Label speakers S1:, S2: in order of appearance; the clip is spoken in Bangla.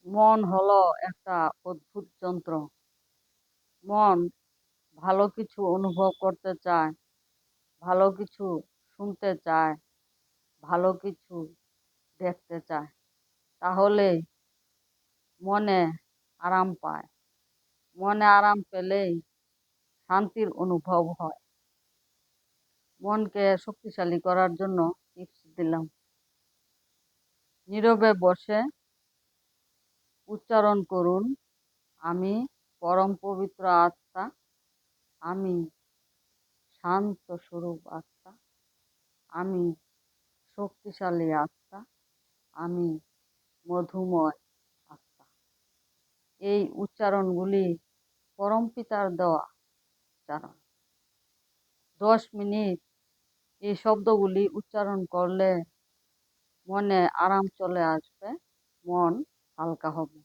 S1: মন হলো একটা অদ্ভুত যন্ত্র। মন ভালো কিছু অনুভব করতে চায়, ভালো কিছু শুনতে চায়, ভালো কিছু দেখতে চায়। তাহলেই মনে আরাম পায়। মনে আরাম পেলেই শান্তির অনুভব হয়। মনকে শক্তিশালী করার জন্য টিপস দিলাম। নীরবে বসে উচ্চারণ করুন, আমি পরম পবিত্র আত্মা, আমি শান্ত স্বরূপ আত্মা, আমি শক্তিশালী আত্মা, আমি মধুময় আত্মা। এই উচ্চারণগুলি পরম পিতার দেওয়া উচ্চারণ। 10 মিনিট এই শব্দগুলি উচ্চারণ করলে মনে আরাম চলে আসবে, মন হালকা হবে।